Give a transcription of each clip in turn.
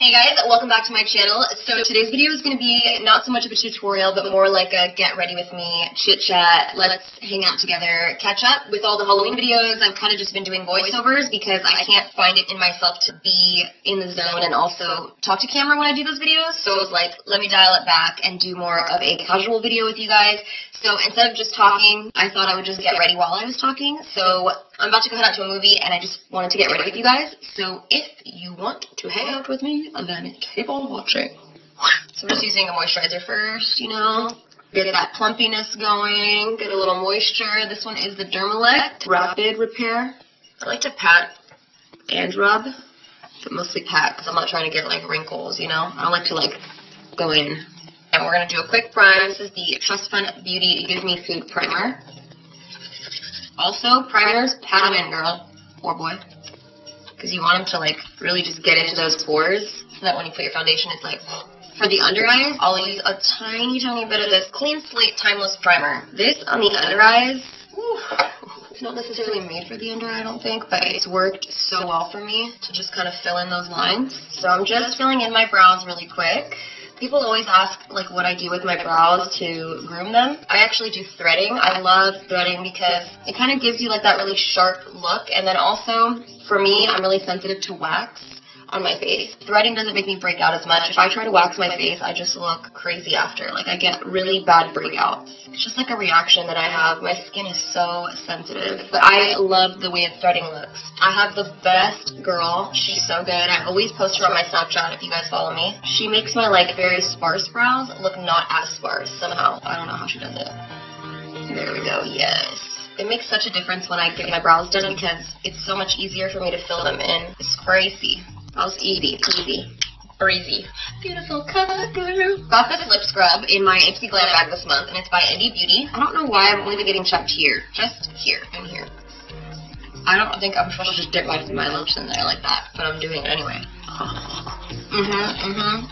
Hey guys, welcome back to my channel. So today's video is going to be not so much of a tutorial, but more like a get ready with me, chit chat, let's hang out together, catch up. With all the Halloween videos, I've kind of just been doing voiceovers because I can't find it in myself to be in the zone and also talk to camera when I do those videos. So I was like, let me dial it back and do more of a casual video with you guys. So instead of just talking, I thought I would just get ready while I was talking. So I'm about to go head out to a movie, and I just wanted to get ready with you guys. So if you want to hang out with me, then keep on watching. So I'm just using a moisturizer first, you know, get that plumpiness going, get a little moisture. This one is the Dermalect Rapid Repair. I like to pat and rub, but mostly pat because I'm not trying to get like wrinkles, you know. I don't like to like go in. And we're going to do a quick prime. This is the Trust Fund Beauty Give Me Food Primer. Also, primers, pat them in, girl. Or boy. Because you want them to, like, really just get into those pores. So that when you put your foundation, it's like... For the under eyes, I'll use a tiny, tiny bit of this Clean Slate Timeless Primer. This on the under eyes... It's not necessarily made for the under eye, I don't think, but it's worked so well for me to just kind of fill in those lines. So I'm just filling in my brows really quick. People always ask, like, what I do with my brows to groom them. I actually do threading. I love threading because it kind of gives you, like, that really sharp look. And then also, for me, I'm really sensitive to wax on my face. Threading doesn't make me break out as much. If I try to wax my face, I just look crazy after. Like, I get really bad breakouts. It's just like a reaction that I have. My skin is so sensitive. But I love the way threading looks. I have the best girl. She's so good. I always post her on my Snapchat if you guys follow me. She makes my, like, very sparse brows look not as sparse somehow. I don't know how she does it. There we go. Yes. It makes such a difference when I get my brows done because it's so much easier for me to fill them in. It's crazy. That was easy. Breezy. Beautiful color girl. Got this lip scrub in my Ipsy Glam bag this month, and it's by Indie Beauty. I don't know why I'm only getting checked here. Just here and here. I don't think I'm supposed to just dip my lips in there like that, but I'm doing it anyway.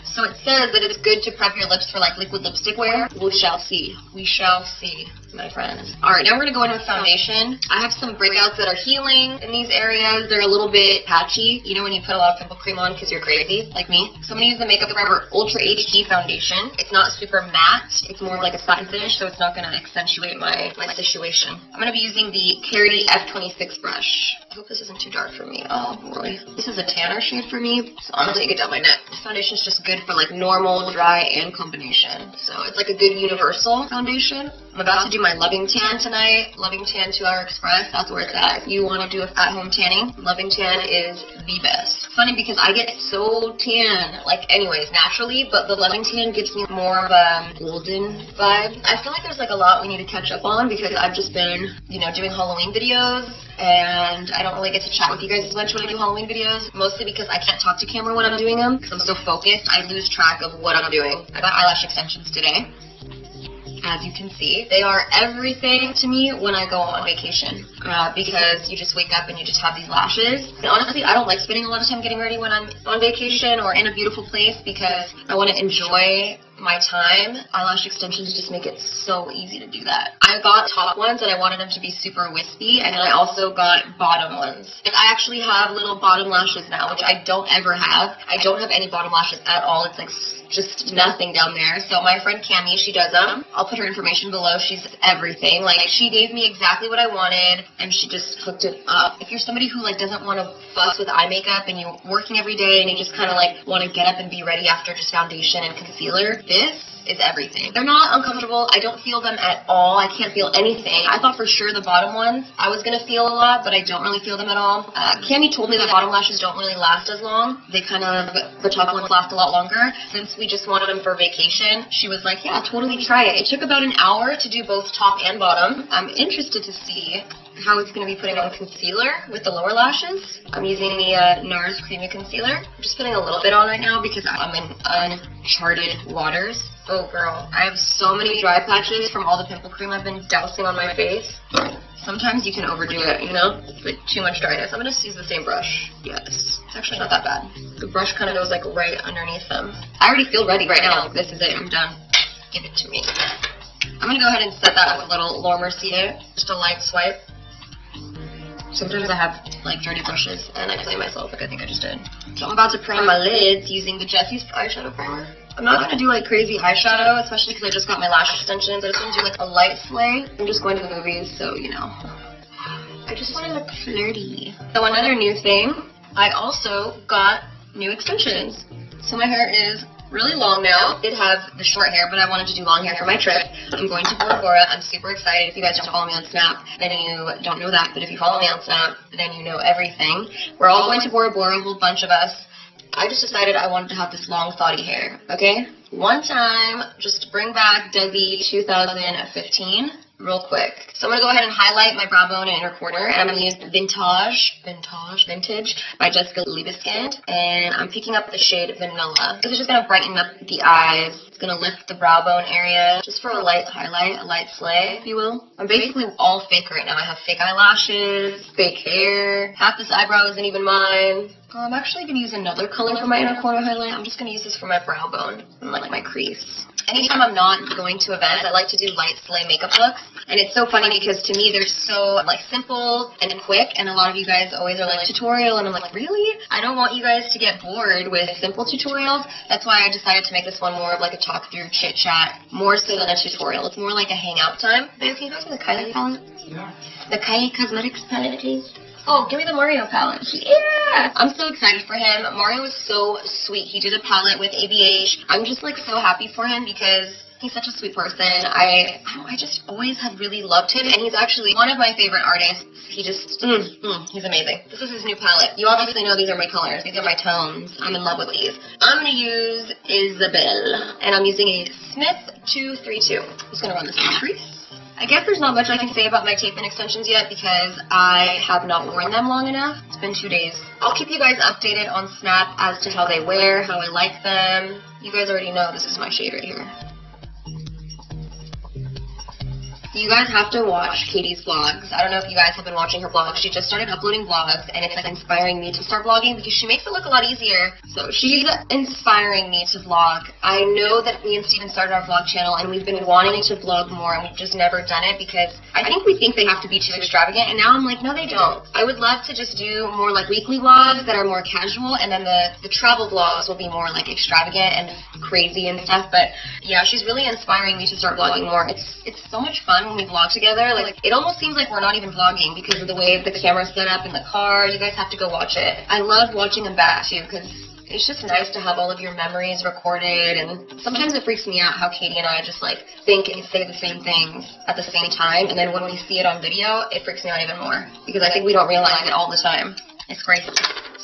So it says that it's good to prep your lips for like liquid lipstick wear. We shall see. We shall see, my friends. Alright, now we're going to go in with foundation. I have some breakouts that are healing in these areas. They're a little bit patchy. You know when you put a lot of pimple cream on because you're crazy, like me? So I'm going to use the Makeup Forever Ultra HD foundation. It's not super matte. It's more like a satin finish, so it's not going to accentuate my situation. I'm going to be using the Carry F26 brush. I hope this isn't too dark for me. Oh boy. This is a tanner shade for me, so I'm going to take it down my neck. This foundation is just good for like normal, dry, and combination. So it's like a good universal foundation. I'm about to do my Loving Tan tonight. Loving Tan 2 Hour Express. That's where it's at. If you want to do at-home tanning, Loving Tan is the best. It's funny because I get so tan, like anyways, naturally, but the Loving Tan gives me more of a golden vibe. I feel like there's like a lot we need to catch up on because I've just been, you know, doing Halloween videos, and I don't really get to chat with you guys as much when I do Halloween videos, mostly because I can't talk to camera when I'm doing them because I'm so focused, I lose track of what I'm doing. I got eyelash extensions today. As you can see, they are everything to me when I go on vacation because you just wake up and you just have these lashes. And honestly, I don't like spending a lot of time getting ready when I'm on vacation or in a beautiful place because I want to enjoy my time. Eyelash extensions just make it so easy to do that. I got top ones and I wanted them to be super wispy, and then I also got bottom ones. Like I actually have little bottom lashes now, which I don't ever have. I don't have any bottom lashes at all. It's like just nothing down there. So my friend Cami, she does them. I'll put her information below. She's everything. Like she gave me exactly what I wanted and she just hooked it up. If you're somebody who like doesn't want to fuss with eye makeup and you're working every day and you just kind of like want to get up and be ready after just foundation and concealer, this is everything. They're not uncomfortable. I don't feel them at all. I can't feel anything. I thought for sure the bottom ones I was going to feel a lot, but I don't really feel them at all. Cami told me that bottom lashes don't really last as long. They kind of, the top ones last a lot longer. Since we just wanted them for vacation, she was like, yeah, totally try it. It took about an hour to do both top and bottom. I'm interested to see how it's going to be putting on concealer with the lower lashes. I'm using the NARS Creamy Concealer. I'm just putting a little bit on right now because I'm in uncharted waters. Oh girl, I have so many dry patches from all the pimple cream I've been dousing on my face. Sometimes you can overdo it, you know? Like too much dryness. I'm going to use the same brush. Yes. It's actually not that bad. The brush kind of goes like right underneath them. I already feel ready right now. Like, this is it. I'm done. Give it to me. I'm going to go ahead and set that with a little Laura Mercier. Just a light swipe. Sometimes I have like dirty brushes and I play myself like I think I just did. So I'm about to prime my lids using the Jesse's eyeshadow primer. I'm not going to do like crazy eyeshadow, especially because I just got my lash extensions. I just want to do like a light slay. I'm just going to the movies, so you know. I just want to look flirty. So another new thing, I also got new extensions. So my hair is really long now. I did have the short hair, but I wanted to do long hair for my trip. I'm going to Bora Bora. I'm super excited. If you guys don't follow me on Snap, then you don't know that. But if you follow me on Snap, then you know everything. We're all going to Bora Bora, a whole bunch of us. I just decided I wanted to have this long, thoughty hair, okay? One time, just bring back DESI 2015 real quick. So I'm going to go ahead and highlight my brow bone and inner corner, and I'm going to use Vintage by Jessica Libeskind, and I'm picking up the shade Vanilla. This is just going to brighten up the eyes. It's going to lift the brow bone area, just for a light highlight, a light slay, if you will. I'm basically all fake right now. I have fake eyelashes, fake hair, half this eyebrow isn't even mine. I'm actually going to use another color for my inner corner highlight. I'm just going to use this for my brow bone and like my crease. Anytime I'm not going to events, I like to do light slay makeup looks. And it's so funny because to me they're so like simple and quick, and a lot of you guys always are like tutorial, and I'm like, really? I don't want you guys to get bored with simple tutorials. That's why I decided to make this one more of like a talk through chit chat, more so than a tutorial. It's more like a hangout time. Babe, can you go to the Kylie palette? Yeah. The Kylie Cosmetics palette, please. Oh, give me the Mario palette. Yeah! I'm so excited for him. Mario is so sweet. He did a palette with ABH. I'm just like so happy for him because he's such a sweet person. I just always have really loved him, and he's actually one of my favorite artists. He just, he's amazing. This is his new palette. You obviously know these are my colors. These are my tones. I'm in love with these. I'm going to use Isabelle, and I'm using a Smith 232. I'm just going to run this in my crease. I guess there's not much I can say about my tape and extensions yet because I have not worn them long enough. It's been 2 days. I'll keep you guys updated on Snap as to how they wear, how I like them. You guys already know this is my shade right here. You guys have to watch Katie's vlogs. I don't know if you guys have been watching her vlogs. She just started uploading vlogs, and it's like inspiring me to start vlogging because she makes it look a lot easier. So she's inspiring me to vlog. I know that me and Steven started our vlog channel, and we've been wanting to vlog more, and we've just never done it because I think we think they have to be too extravagant, and now I'm like, no, they don't. I would love to just do more like weekly vlogs that are more casual, and then the travel vlogs will be more like extravagant and crazy and stuff. But yeah, she's really inspiring me to start vlogging more. It's so much fun when we vlog together. Like, it almost seems like we're not even vlogging because of the way the camera's set up in the car. You guys have to go watch it. I love watching them back too because it's just nice to have all of your memories recorded, and sometimes it freaks me out how Katie and I just like think and say the same things at the same time, and then when we see it on video, it freaks me out even more because I think we don't realize it all the time. It's crazy.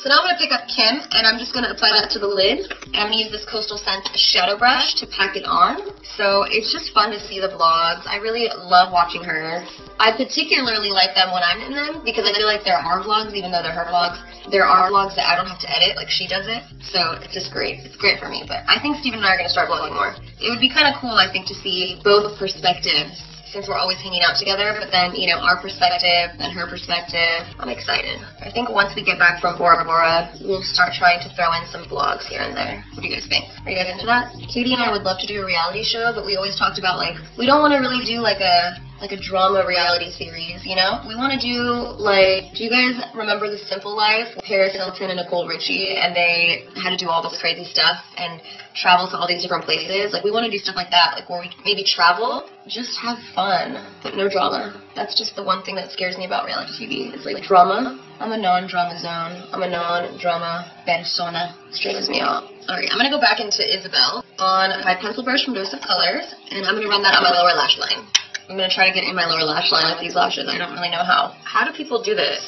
So now I'm going to pick up Kim, and I'm just going to apply that to the lid. And I'm going to use this Coastal Scents shadow brush to pack it on. So it's just fun to see the vlogs. I really love watching hers. I particularly like them when I'm in them because I feel like there are vlogs, even though they're her vlogs. There are vlogs that I don't have to edit, like she does it. So it's just great. It's great for me. But I think Steven and I are going to start vlogging more. It would be kind of cool, I think, to see both perspectives, since we're always hanging out together, but then, you know, our perspective and her perspective. I'm excited. I think once we get back from Bora Bora, we'll start trying to throw in some vlogs here and there. What do you guys think? Are you guys into that? Katie and I would love to do a reality show, but we always talked about, like, we don't want to really do, like a drama reality series, you know? We want to do, like, do you guys remember The Simple Life? Paris Hilton and Nicole Richie, and they had to do all this crazy stuff and travel to all these different places. Like, we want to do stuff like that, like, where we maybe travel, just have fun, but no drama. That's just the one thing that scares me about reality TV. It's like drama. I'm a non-drama zone. I'm a non-drama persona. Stresses me out. Alright, I'm going to go back into Isabelle on my pencil brush from Dose of Colors, and I'm going to run that on my lower lash line. I'm going to try to get in my lower lash line with these lashes. I don't really know how. How do people do this?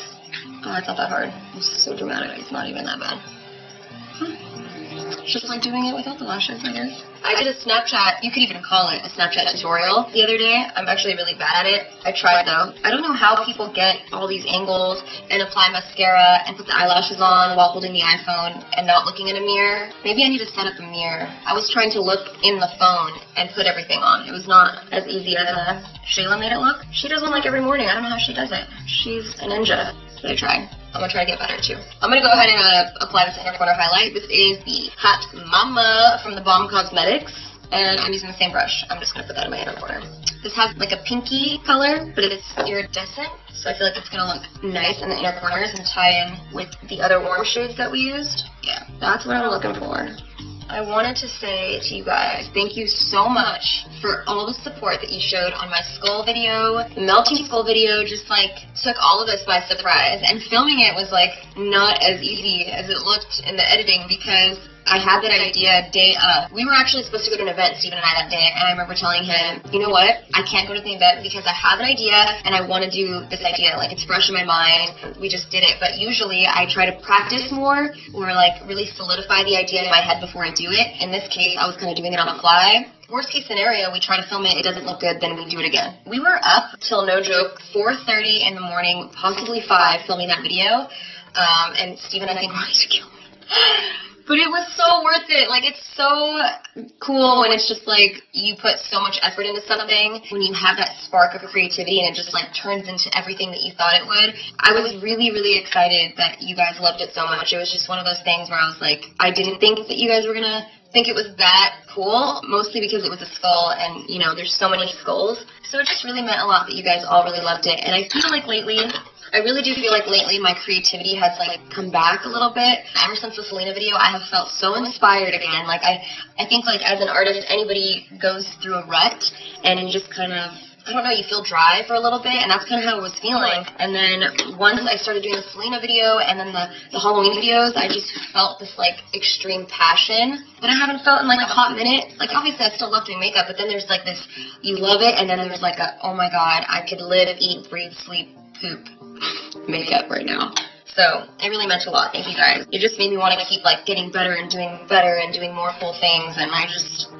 Oh, it's not that hard. It's so dramatic. It's not even that bad. Just like doing it without the lashes, I guess. I did a Snapchat, you could even call it a Snapchat tutorial the other day. I'm actually really bad at it. I tried though. I don't know how people get all these angles and apply mascara and put the eyelashes on while holding the iPhone and not looking in a mirror. Maybe I need to set up a mirror. I was trying to look in the phone and put everything on. It was not as easy as Shayla made it look. She does one like every morning. I don't know how she does it. She's a ninja. So I tried. I'm going to try to get better too. I'm going to go ahead and apply this inner corner highlight. This is the Hot Mama from the Bomb Cosmetics. And I'm using the same brush. I'm just going to put that in my inner corner. This has like a pinky color, but it's iridescent, so I feel like it's going to look nice in the inner corners and tie in with the other warm shades that we used. Yeah, that's what I'm looking for. I wanted to say to you guys, thank you so much for all the support that you showed on my skull video. The melting skull video just like took all of us by surprise, and filming it was like not as easy as it looked in the editing because I had that idea day of. We were actually supposed to go to an event, Steven and I, that day, and I remember telling him, you know what, I can't go to the event because I have an idea and I want to do this idea. Like, it's fresh in my mind. We just did it. But usually I try to practice more or like really solidify the idea in my head before I do it. In this case, I was kind of doing it on the fly. Worst case scenario, we try to film it, it doesn't look good, then we do it again. We were up till, no joke, 4:30 in the morning, possibly 5, filming that video. And Steven, I think, wanted to kill me. But it was so worth it. Like, it's so cool when it's just like you put so much effort into something, when you have that spark of creativity and it just like turns into everything that you thought it would. I was really, really excited that you guys loved it so much. It was just one of those things where I was like, I didn't think that you guys were gonna think it was that cool, mostly because it was a skull and, you know, there's so many skulls. So it just really meant a lot that you guys all really loved it. And I feel like I really do feel like lately my creativity has like come back a little bit. Ever since the Selena video, I have felt so inspired again. Like I think like as an artist, anybody goes through a rut and you just kind of, I don't know, you feel dry for a little bit, and that's kind of how I was feeling. And then once I started doing the Selena video and then the Halloween videos, I just felt this like extreme passion that I haven't felt in like a hot minute. Like obviously I still love doing makeup, but then there's like this, you love it, and then there's like a, oh my god, I could live, eat, breathe, sleep, poop makeup right now. So it really meant a lot. Thank you guys. It just made me want to keep like getting better and doing more cool things, and I just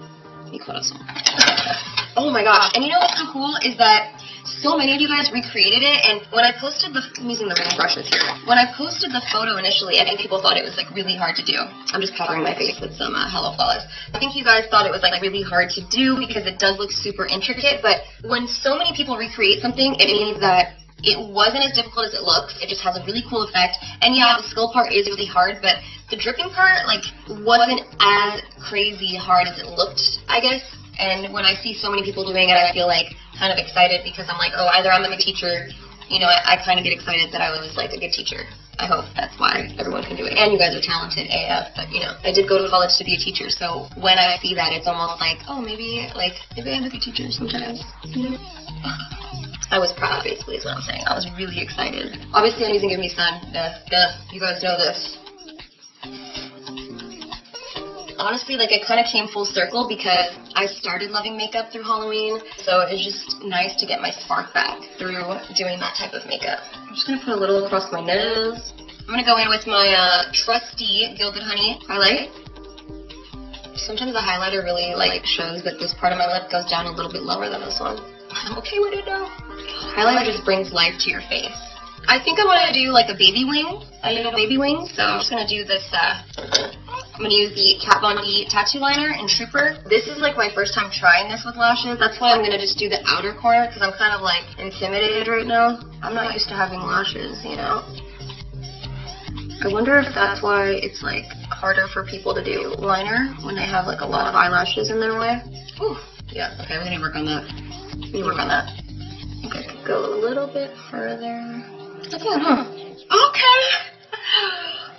oh my gosh. And you know what's so cool is that so many of you guys recreated it, and when I posted I'm using the ring brushes here. When I posted the photo initially, I think people thought it was like really hard to do. I'm just powdering my face with some Hello Flawless. I think you guys thought it was like really hard to do because it does look super intricate, but when so many people recreate something, it means that it wasn't as difficult as it looks. It just has a really cool effect. And yeah, the skull part is really hard, but the dripping part, like, wasn't as crazy hard as it looked, I guess. And when I see so many people doing it, I feel like kind of excited because I'm like, oh, either I'm a good teacher, you know, I kind of get excited that I was like a good teacher. I hope that's why everyone can do it. And you guys are talented AF, but you know, I did go to college to be a teacher, so when I see that, it's almost like, oh, maybe I'm a good teacher sometimes, you know? I was proud, basically, is what I'm saying. I was really excited. Obviously, I'm using Give Me Sun. Duh. You guys know this. Honestly, like, it kind of came full circle because I started loving makeup through Halloween, so it's just nice to get my spark back through doing that type of makeup. I'm just going to put a little across my nose. I'm going to go in with my trusty Gilded Honey highlight. Sometimes the highlighter really, like, shows that this part of my lip goes down a little bit lower than this one. I'm okay with it now. Highlighter just brings life to your face. I think I want to do like a baby wing, a little baby wing. So I'm just going to do this, I'm going to use the Kat Von D tattoo liner in Trooper. This is like my first time trying this with lashes. That's why I'm going to just do the outer corner because I'm kind of like intimidated right now. I'm not used to having lashes, you know. I wonder if that's why it's like harder for people to do liner when they have like a lot of eyelashes in their way. Ooh, yeah, okay, we're going to work on that. Okay, go a little bit further. That's it, huh? Okay.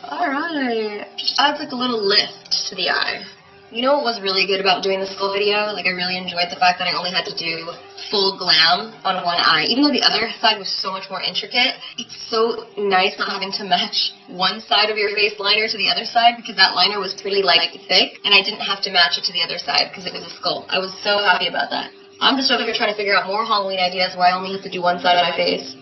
Alright. Just adds like a little lift to the eye. You know what was really good about doing the skull video? Like, I really enjoyed the fact that I only had to do full glam on one eye. Even though the other side was so much more intricate, it's so nice not having to match one side of your face liner to the other side because that liner was pretty, like, thick, and I didn't have to match it to the other side because it was a skull. I was so happy about that. I'm just over here trying to figure out more Halloween ideas where I only have to do one side of my face.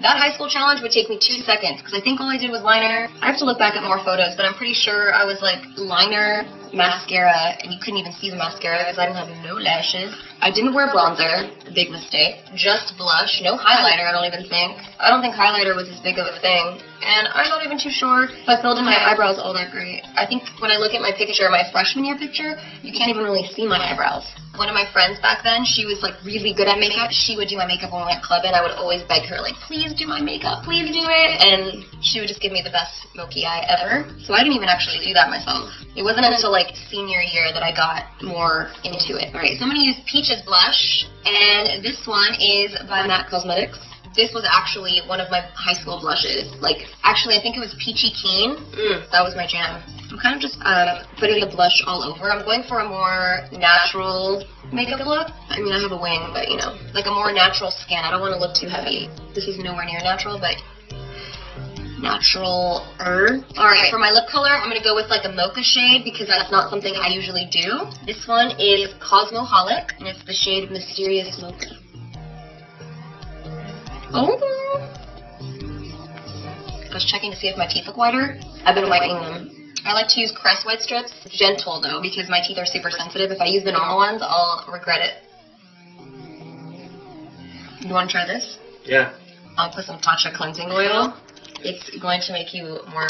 That high school challenge would take me 2 seconds because I think all I did was liner. I have to look back at more photos, but I'm pretty sure I was like liner, mascara, and you couldn't even see the mascara because I didn't have no lashes. I didn't wear bronzer, big mistake. Just blush, no highlighter, I don't think highlighter was as big of a thing. And I'm not even too sure if I filled in my eyebrows all that great. I think when I look at my picture, my freshman year picture, you can't even really see my eyebrows. One of my friends back then, she was like really good at makeup. She would do my makeup when we went clubbing. I would always beg her like, please do my makeup, please do it. And she would just give me the best smoky eye ever. So I didn't even actually do that myself. It wasn't until like senior year that I got more into it. All right, so I'm gonna use Peaches blush, and this one is by MAC Cosmetics. This was actually one of my high school blushes. Like, actually, I think it was Peachy Keen. That was my jam. I'm kind of just putting the blush all over. I'm going for a more natural makeup look. I mean, I have a wing, but, you know, like a more natural skin. I don't want to look too heavy. This is nowhere near natural, but natural-er. All right, for my lip color, I'm going to go with like a mocha shade because that's not something I usually do. This one is Cosmoholic, and it's the shade Mysterious Mocha. Oh! I was checking to see if my teeth look whiter. I've been whitening them. I like to use Crest White Strips. It's gentle though, because my teeth are super sensitive. If I use the normal ones, I'll regret it. You want to try this? Yeah. I'll put some Tatcha cleansing oil. It's going to make you more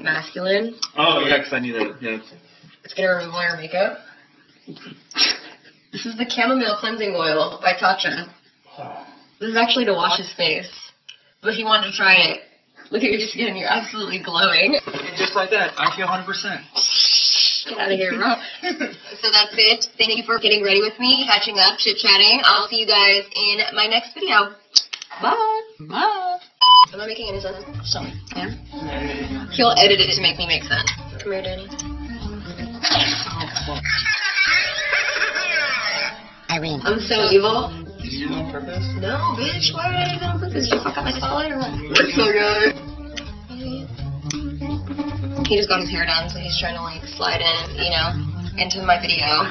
masculine. Oh, yeah, because I need that. Yeah. It's going to remove all your makeup. This is the Chamomile Cleansing Oil by Tatcha. This is actually to wash his face, but he wanted to try it. Look at your skin, you're absolutely glowing. And just like that, I feel 100%. Get out of here, bro. So that's it. Thank you for getting ready with me, catching up, chit-chatting. I'll see you guys in my next video. Bye. Bye. Am I making any sense? So, yeah. He'll edit it to make me make sense. Come here, Danny. Irene. I'm so evil. Did you do it on purpose? No, bitch. Why would I do that on purpose? Did you fuck up my spotlight or what? Works so good. He just got his hair done, so he's trying to like slide in, you know, into my video.